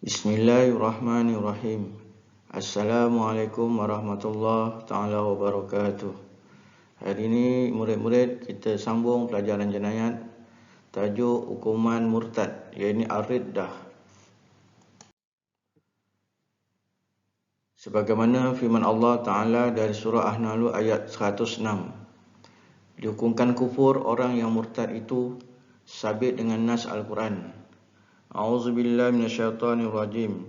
Bismillahirrahmanirrahim. Assalamualaikum warahmatullahi ta'ala wabarakatuh. Hari ini murid-murid kita sambung pelajaran jenayat tajuk hukuman murtad, iaitu ar-riddah. Sebagaimana firman Allah Ta'ala dari surah An-Nahl ayat 106. Dihukumkan kufur orang yang murtad itu sabit dengan nas Al-Quran. A'udzubillahi minasyaitonirrajim.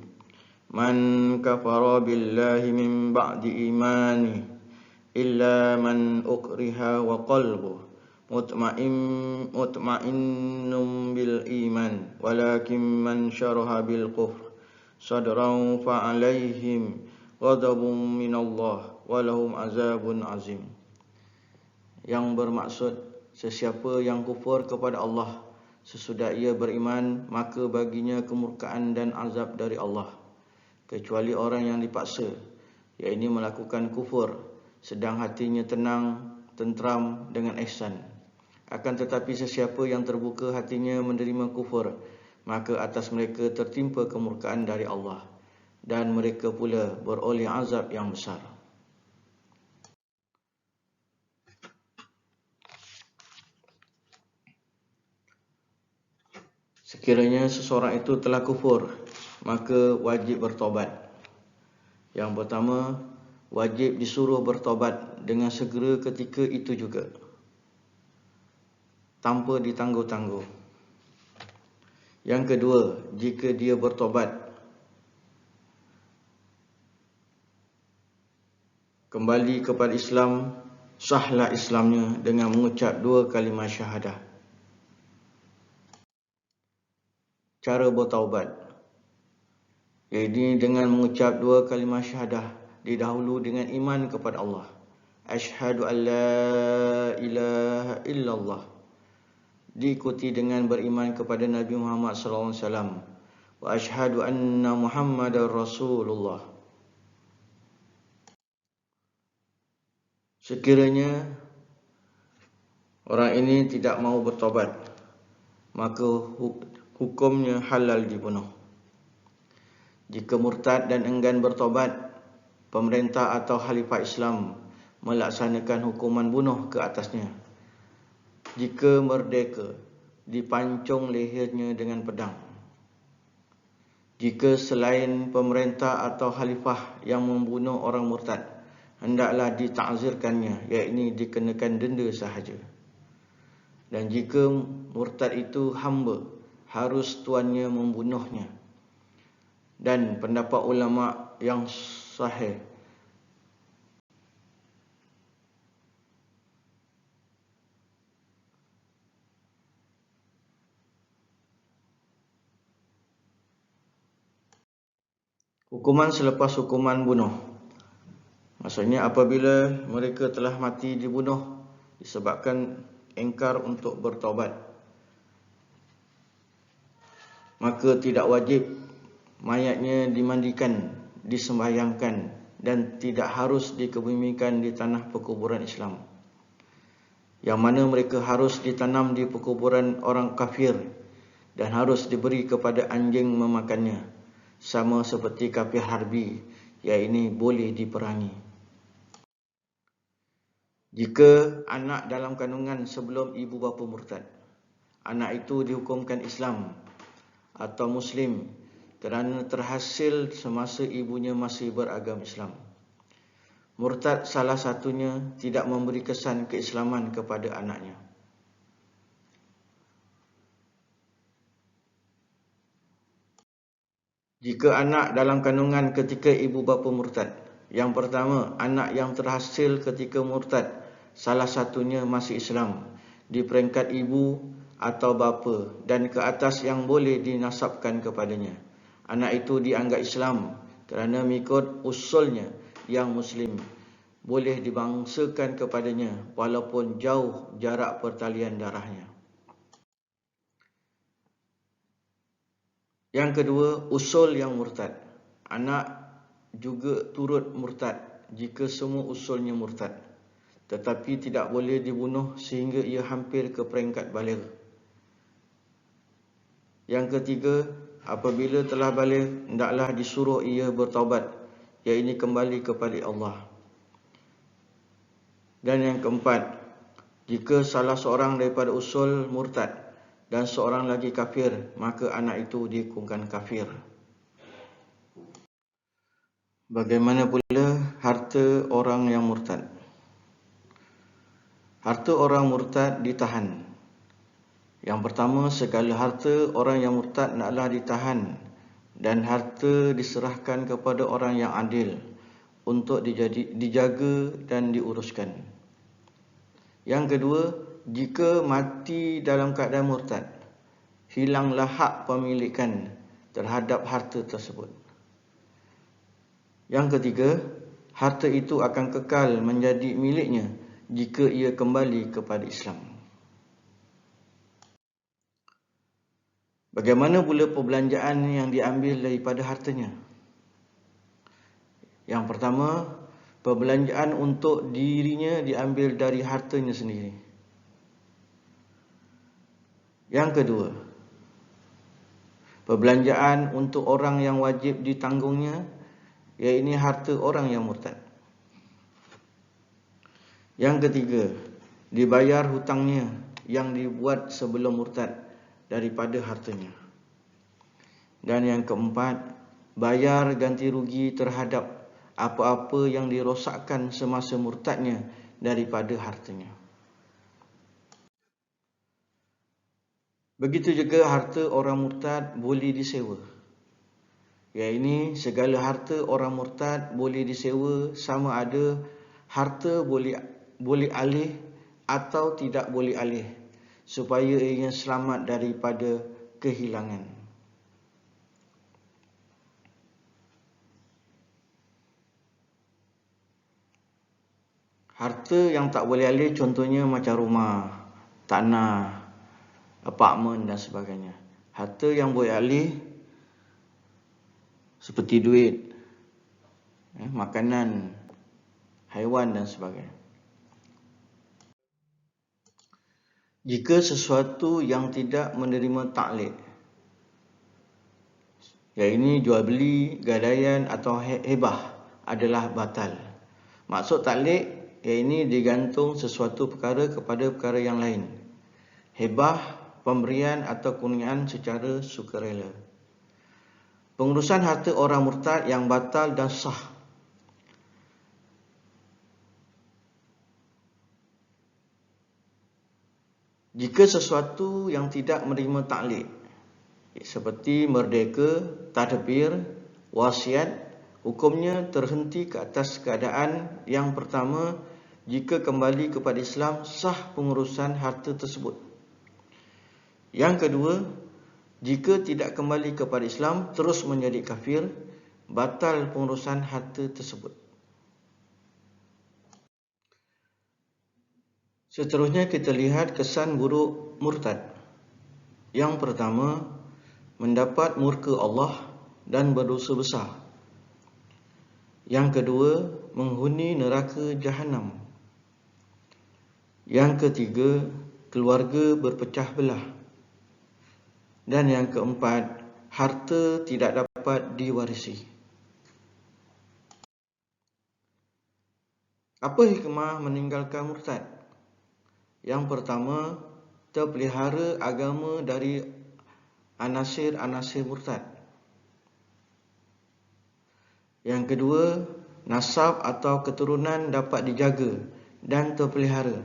Man kafara billahi min ba'di imani illa man ukriha wa qalbuhu mutma'innun bil iman walakin man syaraha bil kufr sadran fa alaihim ghadabun minallah wa lahum azabun azim. Yang bermaksud sesiapa yang kufur kepada Allah sesudah ia beriman, maka baginya kemurkaan dan azab dari Allah, kecuali orang yang dipaksa, iaitu melakukan kufur sedang hatinya tenang, tentram dengan ihsan. Akan tetapi sesiapa yang terbuka hatinya menerima kufur, maka atas mereka tertimpa kemurkaan dari Allah, dan mereka pula beroleh azab yang besar. Sekiranya seseorang itu telah kufur, maka wajib bertobat. Yang pertama, wajib disuruh bertobat dengan segera ketika itu juga, tanpa ditangguh-tangguh. Yang kedua, jika dia bertobat, kembali kepada Islam, sahlah Islamnya dengan mengucap 2 kalimah syahadah. Cara bertaubat, iaitu dengan mengucap 2 kalimah syahadah, didahulu dengan iman kepada Allah. Asyhadu an la ilaha illallah, diikuti dengan beriman kepada Nabi Muhammad SAW. Wa asyhadu anna Muhammadar Rasulullah. Sekiranya orang ini tidak mau bertobat, maka hukumnya halal dibunuh. Jika murtad dan enggan bertobat, pemerintah atau khalifah Islam melaksanakan hukuman bunuh ke atasnya. Jika merdeka, dipancung lehernya dengan pedang. Jika selain pemerintah atau khalifah yang membunuh orang murtad, hendaklah ditakzirkannya, iaitu dikenakan denda sahaja. Dan jika murtad itu hamba, harus tuannya membunuhnya. Dan pendapat ulama yang sahih, hukuman selepas hukuman bunuh, maksudnya apabila mereka telah mati dibunuh disebabkan ingkar untuk bertaubat, maka tidak wajib mayatnya dimandikan, disembahyangkan, dan tidak harus dikebumikan di tanah perkuburan Islam, yang mana mereka harus ditanam di perkuburan orang kafir dan harus diberi kepada anjing memakannya, sama seperti kafir harbi, yang ini boleh diperangi. Jika anak dalam kandungan sebelum ibu bapa murtad, anak itu dihukumkan Islam atau Muslim kerana terhasil semasa ibunya masih beragama Islam. Murtad salah satunya tidak memberi kesan keislaman kepada anaknya. Jika anak dalam kandungan ketika ibu bapa murtad, yang pertama, anak yang terhasil ketika murtad salah satunya masih Islam di peringkat ibu atau bapa dan ke atas yang boleh dinasabkan kepadanya, anak itu dianggap Islam kerana mengikut usulnya yang Muslim, boleh dibangsakan kepadanya walaupun jauh jarak pertalian darahnya. Yang kedua, usul yang murtad. Anak juga turut murtad jika semua usulnya murtad, tetapi tidak boleh dibunuh sehingga ia hampir ke peringkat baligh. Yang ketiga, apabila telah balik, hendaklah disuruh ia bertaubat, iaitu kembali kepada Allah. Dan yang keempat, jika salah seorang daripada usul murtad dan seorang lagi kafir, maka anak itu dihukumkan kafir. Bagaimana pula harta orang yang murtad? Harta orang murtad ditahan. Yang pertama, segala harta orang yang murtad naklah ditahan dan harta diserahkan kepada orang yang adil untuk dijaga dan diuruskan. Yang kedua, jika mati dalam keadaan murtad, hilanglah hak pemilikan terhadap harta tersebut. Yang ketiga, harta itu akan kekal menjadi miliknya jika ia kembali kepada Islam. Bagaimana pula perbelanjaan yang diambil daripada hartanya? Yang pertama, perbelanjaan untuk dirinya diambil dari hartanya sendiri. Yang kedua, perbelanjaan untuk orang yang wajib ditanggungnya, iaitu harta orang yang murtad. Yang ketiga, dibayar hutangnya yang dibuat sebelum murtad daripada hartanya. Dan yang keempat, bayar ganti rugi terhadap apa-apa yang dirosakkan semasa murtadnya daripada hartanya. Begitu juga harta orang murtad boleh disewa. Iaitu segala harta orang murtad boleh disewa, sama ada harta boleh alih atau tidak boleh alih, supaya ia selamat daripada kehilangan. Harta yang tak boleh alih contohnya macam rumah, tanah, apartmen dan sebagainya. Harta yang boleh alih seperti duit, makanan, haiwan dan sebagainya. Jika sesuatu yang tidak menerima taklid, iaitu jual beli, gadaian atau hebah, adalah batal. Maksud taklid iaitu digantung sesuatu perkara kepada perkara yang lain. Hebah, pemberian atau kurniaan secara sukarela. Pengurusan harta orang murtad yang batal dan sah. Jika sesuatu yang tidak menerima taklid, seperti merdeka, tadbir, wasiat, hukumnya terhenti ke atas keadaan yang pertama, jika kembali kepada Islam, sah pengurusan harta tersebut. Yang kedua, jika tidak kembali kepada Islam, terus menjadi kafir, batal pengurusan harta tersebut. Seterusnya kita lihat kesan buruk murtad. Yang pertama, mendapat murka Allah dan berdosa besar. Yang kedua, menghuni neraka Jahannam. Yang ketiga, keluarga berpecah belah. Dan yang keempat, harta tidak dapat diwarisi. Apa hikmah meninggalkan murtad? Yang pertama, terpelihara agama dari anasir-anasir murtad. Yang kedua, nasab atau keturunan dapat dijaga dan terpelihara.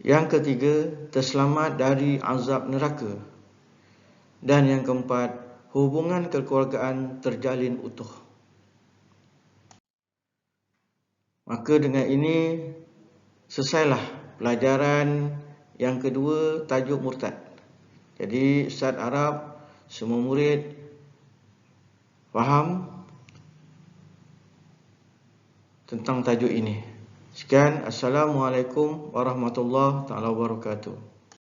Yang ketiga, terselamat dari azab neraka. Dan yang keempat, hubungan kekeluargaan terjalin utuh. Maka dengan ini selesailah pelajaran yang kedua, tajuk murtad. Jadi Ustaz harap semua murid faham tentang tajuk ini. Sekian, Assalamualaikum warahmatullahi wabarakatuh.